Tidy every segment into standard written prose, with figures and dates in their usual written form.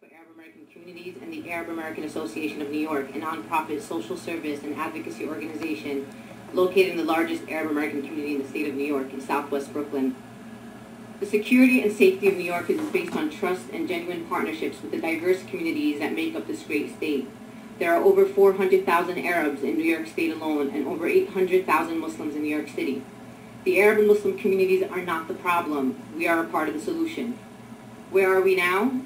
for Arab American Communities and the Arab American Association of New York, a nonprofit social service and advocacy organization located in the largest Arab American community in the state of New York, in southwest Brooklyn. The security and safety of New York is based on trust and genuine partnerships with the diverse communities that make up this great state. There are over 400,000 Arabs in New York State alone and over 800,000 Muslims in New York City. The Arab and Muslim communities are not the problem. We are a part of the solution. Where are we now?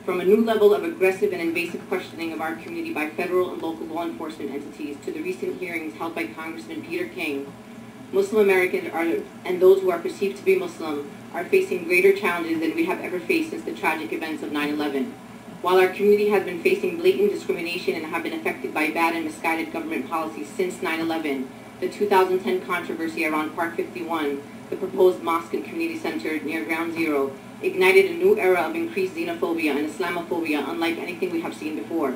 From a new level of aggressive and invasive questioning of our community by federal and local law enforcement entities to the recent hearings held by Congressman Peter King, Muslim Americans and those who are perceived to be Muslim are facing greater challenges than we have ever faced since the tragic events of 9/11. While our community has been facing blatant discrimination and have been affected by bad and misguided government policies since 9/11, the 2010 controversy around Park 51, the proposed mosque and community center near Ground Zero, ignited a new era of increased xenophobia and Islamophobia unlike anything we have seen before.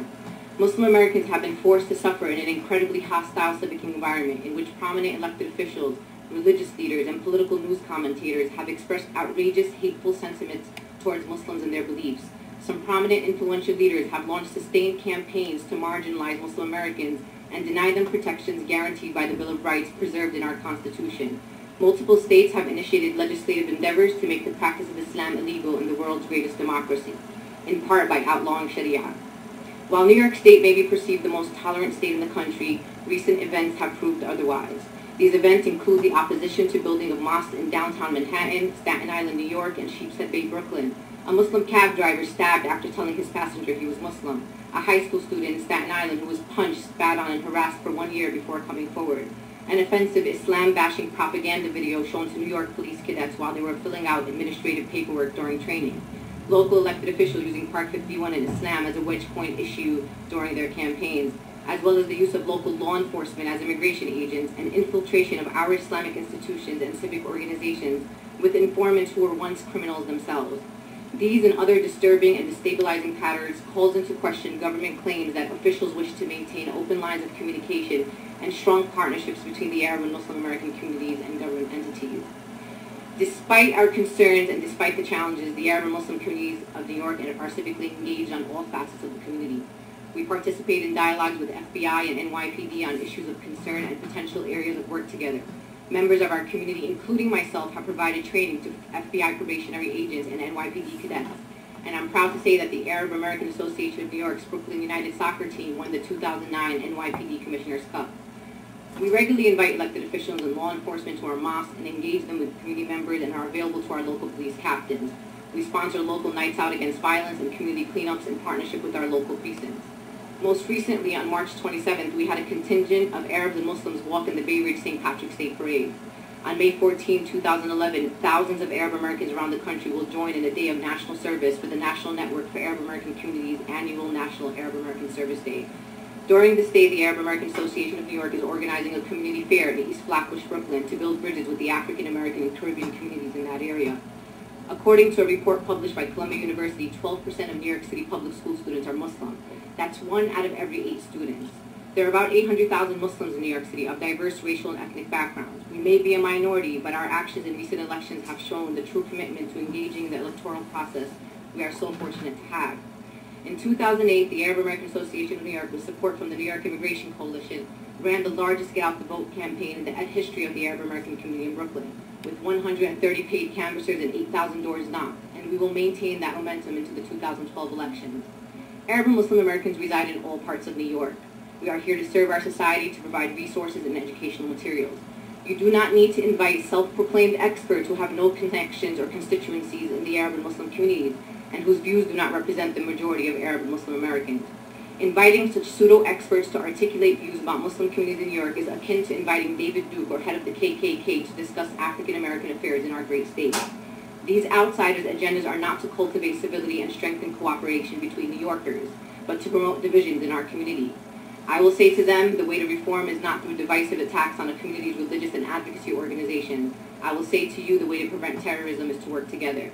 Muslim Americans have been forced to suffer in an incredibly hostile civic environment in which prominent elected officials, religious leaders, and political news commentators have expressed outrageous, hateful sentiments towards Muslims and their beliefs. Some prominent, influential leaders have launched sustained campaigns to marginalize Muslim Americans and deny them protections guaranteed by the Bill of Rights preserved in our Constitution. Multiple states have initiated legislative endeavors to make the practice of Islam illegal in the world's greatest democracy, in part by outlawing Sharia. While New York State may be perceived the most tolerant state in the country, recent events have proved otherwise. These events include the opposition to building of mosques in downtown Manhattan, Staten Island, New York, and Sheepshead Bay, Brooklyn, a Muslim cab driver stabbed after telling his passenger he was Muslim, a high school student in Staten Island who was punched, spat on, and harassed for 1 year before coming forward, an offensive Islam-bashing propaganda video shown to New York police cadets while they were filling out administrative paperwork during training, local elected officials using Park 51 and Islam as a wedge point issue during their campaigns, as well as the use of local law enforcement as immigration agents and infiltration of our Islamic institutions and civic organizations with informants who were once criminals themselves. These and other disturbing and destabilizing patterns calls into question government claims that officials wish to maintain open lines of communication and strong partnerships between the Arab and Muslim American communities and government entities. Despite our concerns and despite the challenges, the Arab and Muslim communities of New York are civically engaged on all facets of the community. We participate in dialogues with FBI and NYPD on issues of concern and potential areas of work together. Members of our community, including myself, have provided training to FBI probationary agents and NYPD cadets. And I'm proud to say that the Arab American Association of New York's Brooklyn United soccer team won the 2009 NYPD Commissioner's Cup. We regularly invite elected officials and law enforcement to our mosques and engage them with community members and are available to our local police captains. We sponsor local nights out against violence and community cleanups in partnership with our local precincts. Most recently, on March 27th, we had a contingent of Arabs and Muslims walk in the Bay Ridge St. Patrick's Day Parade. On May 14, 2011, thousands of Arab Americans around the country will join in a day of national service for the National Network for Arab American Communities' annual National Arab American Service Day. During this day, the Arab American Association of New York is organizing a community fair in East Flatbush, Brooklyn, to build bridges with the African American and Caribbean communities in that area. According to a report published by Columbia University, 12% of New York City public school students are Muslim. That's 1 out of every 8 students. There are about 800,000 Muslims in New York City of diverse racial and ethnic backgrounds. We may be a minority, but our actions in recent elections have shown the true commitment to engaging the electoral process we are so fortunate to have. In 2008, the Arab American Association of New York, with support from the New York Immigration Coalition, ran the largest Get Out the Vote campaign in the history of the Arab American community in Brooklyn, with 130 paid canvassers and 8,000 doors knocked, and we will maintain that momentum into the 2012 elections. Arab and Muslim Americans reside in all parts of New York. We are here to serve our society, to provide resources and educational materials. You do not need to invite self-proclaimed experts who have no connections or constituencies in the Arab and Muslim communities and whose views do not represent the majority of Arab and Muslim Americans. Inviting such pseudo-experts to articulate views about Muslim communities in New York is akin to inviting David Duke or head of the KKK to discuss African American affairs in our great state. These outsiders' agendas are not to cultivate civility and strengthen cooperation between New Yorkers, but to promote divisions in our community. I will say to them, the way to reform is not through divisive attacks on a community's religious and advocacy organizations. I will say to you, the way to prevent terrorism is to work together.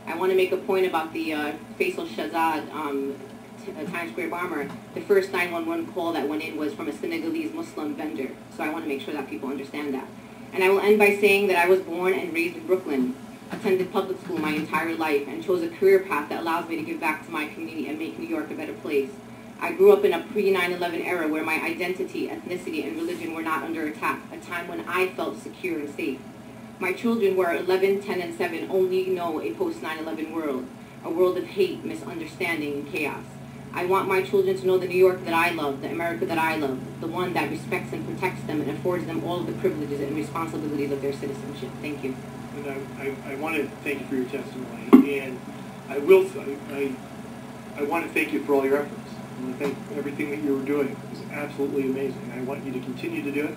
I want to make a point about the Faisal Shahzad Times Square bomber. The first 911 call that went in was from a Senegalese Muslim vendor, so I want to make sure that people understand that. And I will end by saying that I was born and raised in Brooklyn, attended public school my entire life, and chose a career path that allows me to give back to my community and make New York a better place. I grew up in a pre-9/11 era where my identity, ethnicity, and religion were not under attack, a time when I felt secure and safe. My children, who are 11, 10, and 7, only know a post-9/11 world, a world of hate, misunderstanding, and chaos. I want my children to know the New York that I love, the America that I love, the one that respects and protects them and affords them all of the privileges and responsibilities of their citizenship. Thank you. And I want to thank you for your testimony, and I want to thank you for all your efforts. I want to thank everything that you were doing. It was absolutely amazing. I want you to continue to do it.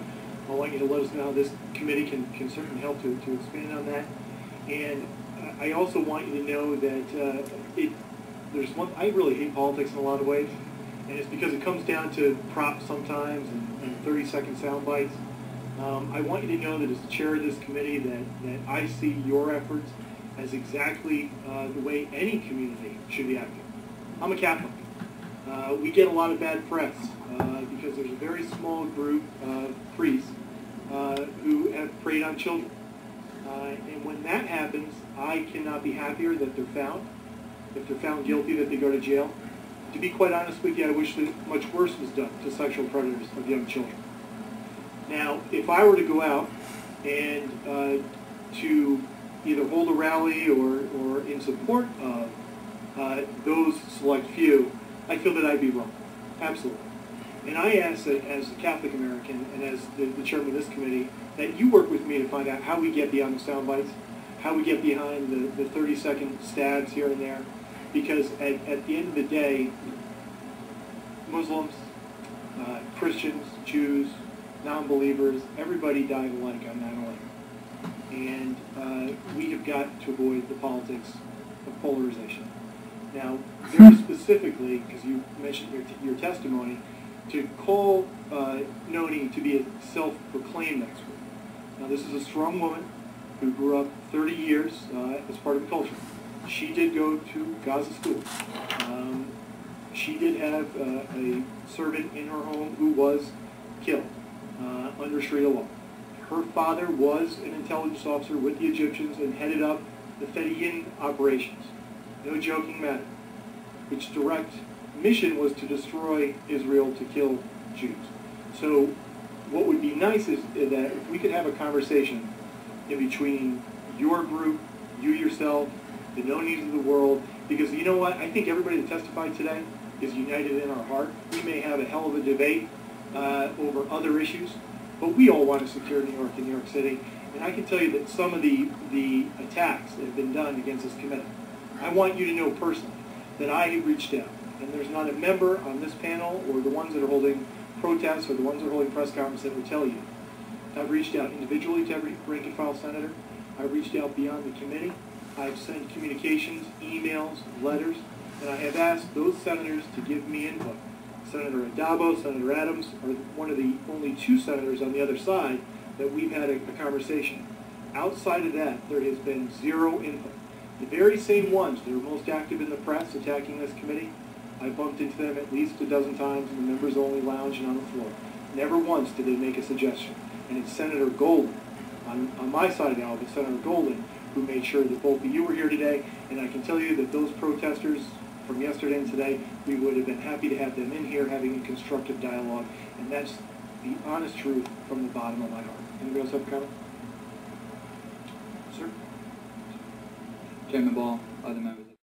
I want you to let us know how this committee can certainly help to expand on that. And I also want you to know that there's one. I really hate politics in a lot of ways, and it's because it comes down to props sometimes and 30-second sound bites. I want you to know that as the chair of this committee that I see your efforts as exactly the way any community should be acting. I'm a Catholic. We get a lot of bad press because there's a very small group of priests who have preyed on children. And when that happens, I cannot be happier that they're found. If they're found guilty, that they go to jail. To be quite honest with you, I wish that much worse was done to sexual predators of young children. Now, if I were to go out and to either hold a rally or in support of those select few, I feel that I'd be wrong. Absolutely. And I ask that as a Catholic American and as the chairman of this committee, that you work with me to find out how we get beyond the sound bites, how we get behind the 30-second stabs here and there. Because at the end of the day, Muslims, Christians, Jews, non-believers, everybody died alike on 9/11. And we have got to avoid the politics of polarization. Now, very specifically, because you mentioned your testimony, to call Noni to be a self-proclaimed expert. Now, this is a strong woman who grew up 30 years as part of the culture. She did go to Gaza school. She did have a servant in her home who was killed under Sharia law. Her father was an intelligence officer with the Egyptians and headed up the Fedayeen operations. No joking matter. Its direct mission was to destroy Israel, to kill Jews. So what would be nice is that if we could have a conversation in between your group, you yourself, the Nonis of the world, because you know what? I think everybody that testified today is united in our heart. We may have a hell of a debate over other issues, but we all want to secure New York and New York City. And I can tell you that some of the attacks that have been done against this committee, I want you to know personally that I have reached out. And there's not a member on this panel or the ones that are holding protests or the ones that are holding press conferences that will tell you. I've reached out individually to every rank and file senator. I've reached out beyond the committee. I've sent communications, emails, letters, and I have asked those senators to give me input. Senator Adabo, Senator Adams are one of the only two senators on the other side that we've had a conversation. Outside of that, there has been zero input. The very same ones that are most active in the press attacking this committee, I bumped into them at least a dozen times in the members-only lounge and on the floor. Never once did they make a suggestion. And it's Senator Golden, on my side of the aisle, but Senator Golden, who made sure that both of you were here today. And I can tell you that those protesters from yesterday and today, we would have been happy to have them in here having a constructive dialogue. And that's the honest truth from the bottom of my heart. Anybody else have a comment? Sir? Chairman Ball, other members.